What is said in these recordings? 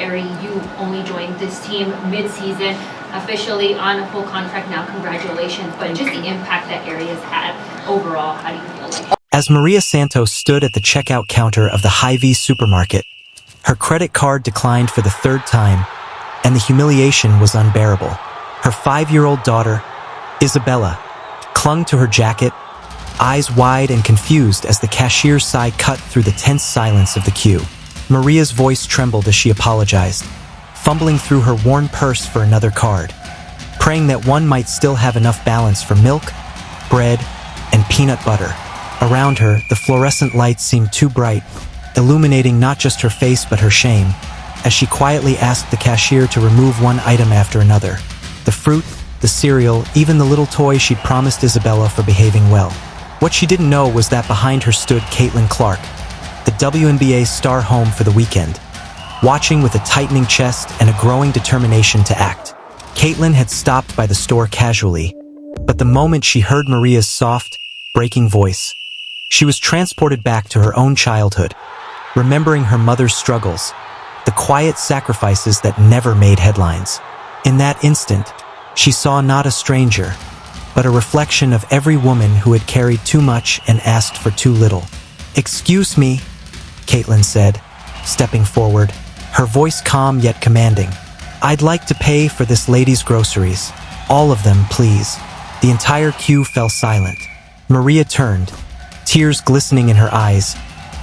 Ari, you only joined this team mid-season, officially on a full contract now. Congratulations. But just the impact that Ari has had overall, how do you feel like? As Maria Santos stood at the checkout counter of the Hy-Vee supermarket, her credit card declined for the third time, and the humiliation was unbearable. Her 5-year-old daughter, Isabella, clung to her jacket, eyes wide and confused as the cashier's sigh cut through the tense silence of the queue. Maria's voice trembled as she apologized, fumbling through her worn purse for another card, praying that one might still have enough balance for milk, bread, and peanut butter. Around her, the fluorescent lights seemed too bright, illuminating not just her face but her shame, as she quietly asked the cashier to remove one item after another. The fruit, the cereal, even the little toy she'd promised Isabella for behaving well. What she didn't know was that behind her stood Caitlin Clark, the WNBA star home for the weekend, watching with a tightening chest and a growing determination to act. Caitlin had stopped by the store casually, but the moment she heard Maria's soft, breaking voice, she was transported back to her own childhood, remembering her mother's struggles, the quiet sacrifices that never made headlines. In that instant, she saw not a stranger, but a reflection of every woman who had carried too much and asked for too little. "Excuse me," Caitlin said, stepping forward, her voice calm yet commanding. "I'd like to pay for this lady's groceries. All of them, please." The entire queue fell silent. Maria turned, tears glistening in her eyes,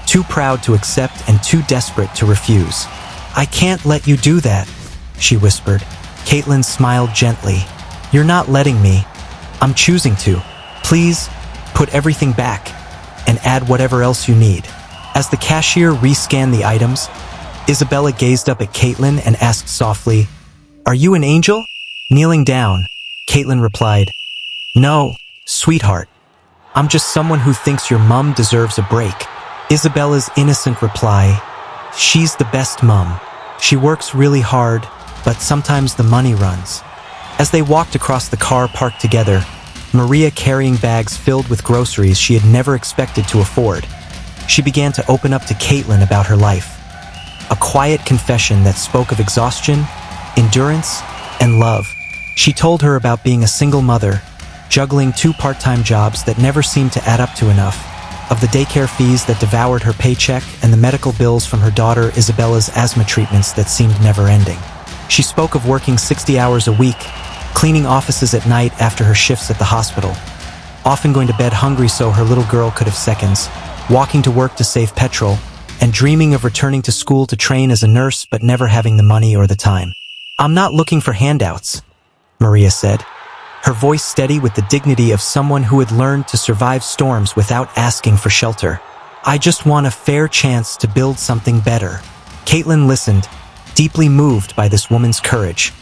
too proud to accept and too desperate to refuse. "I can't let you do that," she whispered. Caitlin smiled gently. "You're not letting me. I'm choosing to. Please, put everything back and add whatever else you need." As the cashier rescanned the items, Isabella gazed up at Caitlin and asked softly, "Are you an angel?" Kneeling down, Caitlin replied, "No, sweetheart. I'm just someone who thinks your mom deserves a break." Isabella's innocent reply, "She's the best mom. She works really hard, but sometimes the money runs." As they walked across the car parked together, Maria carrying bags filled with groceries she had never expected to afford, she began to open up to Caitlin about her life. A quiet confession that spoke of exhaustion, endurance, and love. She told her about being a single mother, juggling 2 part-time jobs that never seemed to add up to enough, of the daycare fees that devoured her paycheck and the medical bills from her daughter Isabella's asthma treatments that seemed never-ending. She spoke of working 60 hours a week, cleaning offices at night after her shifts at the hospital, often going to bed hungry so her little girl could have seconds, walking to work to save petrol, and dreaming of returning to school to train as a nurse but never having the money or the time. "I'm not looking for handouts," Maria said, her voice steady with the dignity of someone who had learned to survive storms without asking for shelter. "I just want a fair chance to build something better." Caitlin listened, deeply moved by this woman's courage,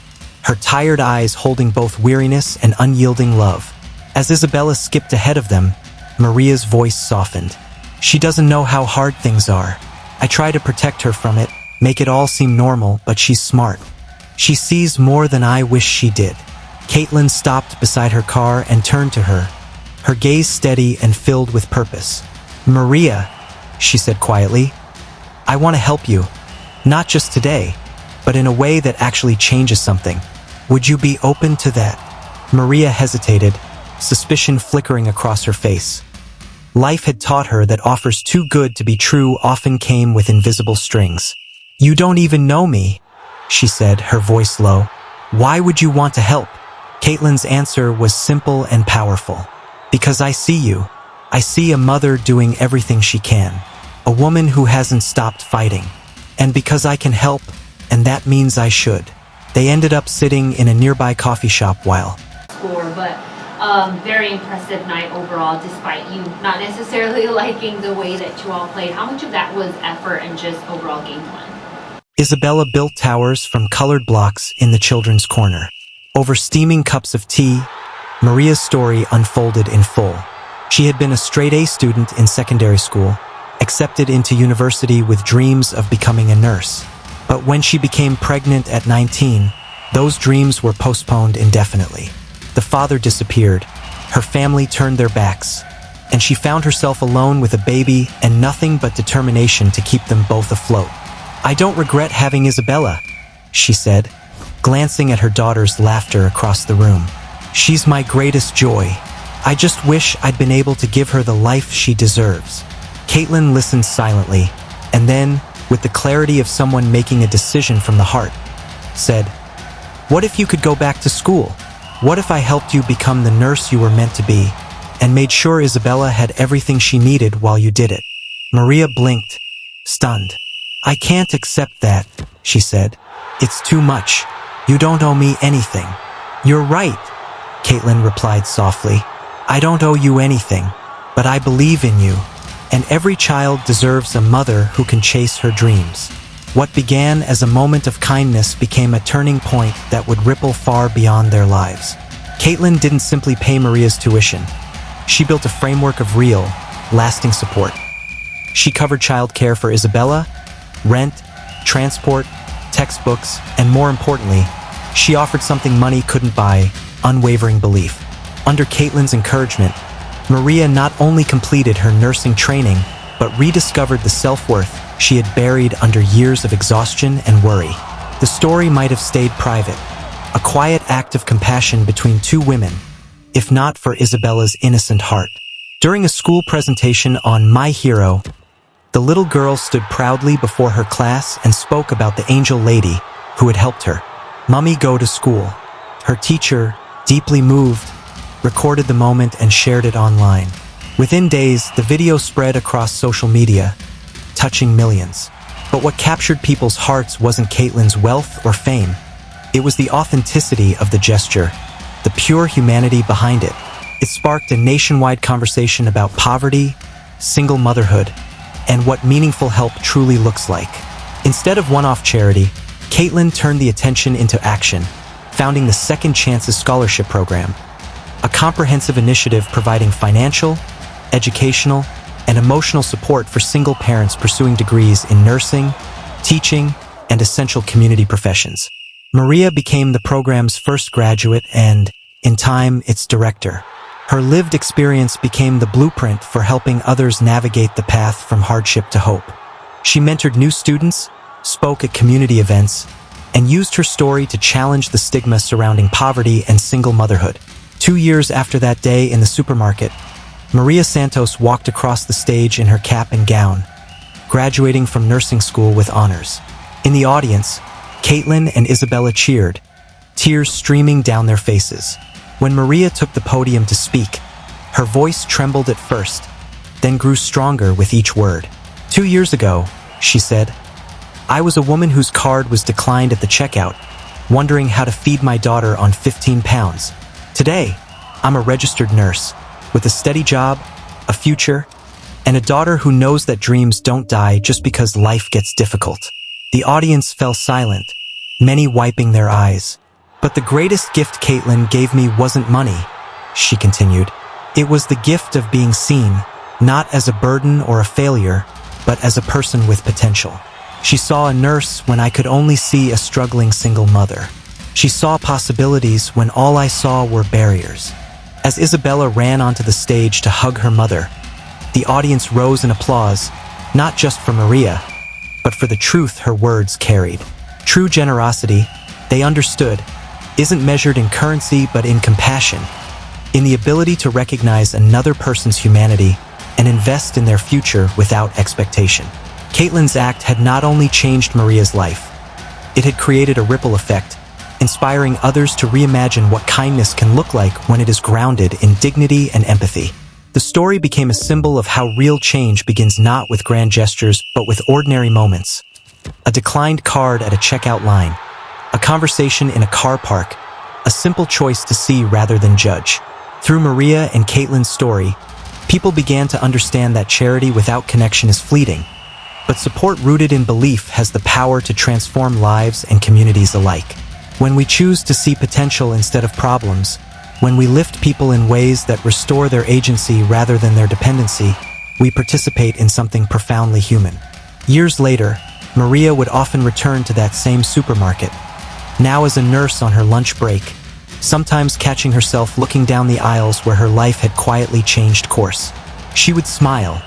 her tired eyes holding both weariness and unyielding love. As Isabella skipped ahead of them, Maria's voice softened. "She doesn't know how hard things are. I try to protect her from it, make it all seem normal, but she's smart. She sees more than I wish she did." Caitlin stopped beside her car and turned to her, her gaze steady and filled with purpose. "Maria," she said quietly, "I want to help you, not just today, but in a way that actually changes something. Would you be open to that?" Maria hesitated, suspicion flickering across her face. Life had taught her that offers too good to be true often came with invisible strings. "You don't even know me," she said, her voice low. "Why would you want to help?" Caitlin's answer was simple and powerful. "Because I see you. I see a mother doing everything she can, a woman who hasn't stopped fighting. And because I can help, and that means I should." They ended up sitting in a nearby coffee shop while Score, but very impressive night overall, despite you not necessarily liking the way that you all played. How much of that was effort and just overall game plan? Isabella built towers from colored blocks in the children's corner. Over steaming cups of tea, Maria's story unfolded in full. She had been a straight-A student in secondary school, accepted into university with dreams of becoming a nurse. But when she became pregnant at 19, those dreams were postponed indefinitely. The father disappeared, her family turned their backs, and she found herself alone with a baby and nothing but determination to keep them both afloat. I don't regret having Isabella, she said, glancing at her daughter's laughter across the room. She's my greatest joy. I just wish I'd been able to give her the life she deserves. Caitlin listened silently, and then, with the clarity of someone making a decision from the heart, said, "What if you could go back to school? What if I helped you become the nurse you were meant to be, and made sure Isabella had everything she needed while you did it?" Maria blinked, stunned. "I can't accept that," she said. "It's too much. You don't owe me anything." "You're right," Caitlin replied softly. "I don't owe you anything, but I believe in you, and every child deserves a mother who can chase her dreams." What began as a moment of kindness became a turning point that would ripple far beyond their lives. Caitlin didn't simply pay Maria's tuition. She built a framework of real, lasting support. She covered childcare for Isabella, rent, transport, textbooks, and more importantly, she offered something money couldn't buy: unwavering belief. Under Caitlin's encouragement, Maria not only completed her nursing training, but rediscovered the self-worth she had buried under years of exhaustion and worry. The story might have stayed private, a quiet act of compassion between two women, if not for Isabella's innocent heart. During a school presentation on My Hero, the little girl stood proudly before her class and spoke about the angel lady who had helped her. "Mummy, go to school." Her teacher, deeply moved, recorded the moment and shared it online. Within days, the video spread across social media, touching millions. But what captured people's hearts wasn't Caitlin's wealth or fame. It was the authenticity of the gesture, the pure humanity behind it. It sparked a nationwide conversation about poverty, single motherhood, and what meaningful help truly looks like. Instead of one-off charity, Caitlin turned the attention into action, founding the Second Chances Scholarship Program, a comprehensive initiative providing financial, educational, and emotional support for single parents pursuing degrees in nursing, teaching, and essential community professions. Maria became the program's first graduate and, in time, its director. Her lived experience became the blueprint for helping others navigate the path from hardship to hope. She mentored new students, spoke at community events, and used her story to challenge the stigma surrounding poverty and single motherhood. 2 years after that day in the supermarket, Maria Santos walked across the stage in her cap and gown, graduating from nursing school with honors. In the audience, Caitlin and Isabella cheered, tears streaming down their faces. When Maria took the podium to speak, her voice trembled at first, then grew stronger with each word. 2 years ago, she said, I was a woman whose card was declined at the checkout, wondering how to feed my daughter on 15 pounds. Today, I'm a registered nurse, with a steady job, a future, and a daughter who knows that dreams don't die just because life gets difficult. The audience fell silent, many wiping their eyes. But the greatest gift Caitlin gave me wasn't money, she continued. It was the gift of being seen, not as a burden or a failure, but as a person with potential. She saw a nurse when I could only see a struggling single mother. She saw possibilities when all I saw were barriers. As Isabella ran onto the stage to hug her mother, the audience rose in applause, not just for Maria, but for the truth her words carried. True generosity, they understood, isn't measured in currency but in compassion, in the ability to recognize another person's humanity and invest in their future without expectation. Caitlin's act had not only changed Maria's life, it had created a ripple effect, inspiring others to reimagine what kindness can look like when it is grounded in dignity and empathy. The story became a symbol of how real change begins not with grand gestures but with ordinary moments. A declined card at a checkout line, a conversation in a car park, a simple choice to see rather than judge. Through Maria and Caitlin's story, people began to understand that charity without connection is fleeting, but support rooted in belief has the power to transform lives and communities alike. When we choose to see potential instead of problems, when we lift people in ways that restore their agency rather than their dependency, we participate in something profoundly human. Years later, Maria would often return to that same supermarket, now as a nurse on her lunch break, sometimes catching herself looking down the aisles where her life had quietly changed course. She would smile,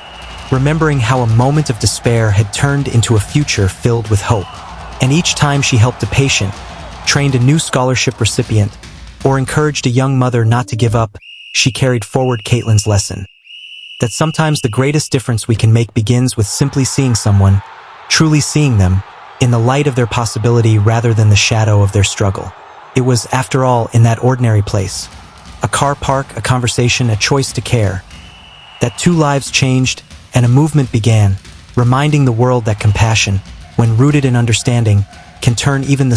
remembering how a moment of despair had turned into a future filled with hope. And each time she helped a patient, trained a new scholarship recipient, or encouraged a young mother not to give up, she carried forward Caitlin's lesson. That sometimes the greatest difference we can make begins with simply seeing someone, truly seeing them, in the light of their possibility rather than the shadow of their struggle. It was, after all, in that ordinary place, a car park, a conversation, a choice to care, that two lives changed and a movement began, reminding the world that compassion, when rooted in understanding, can turn even the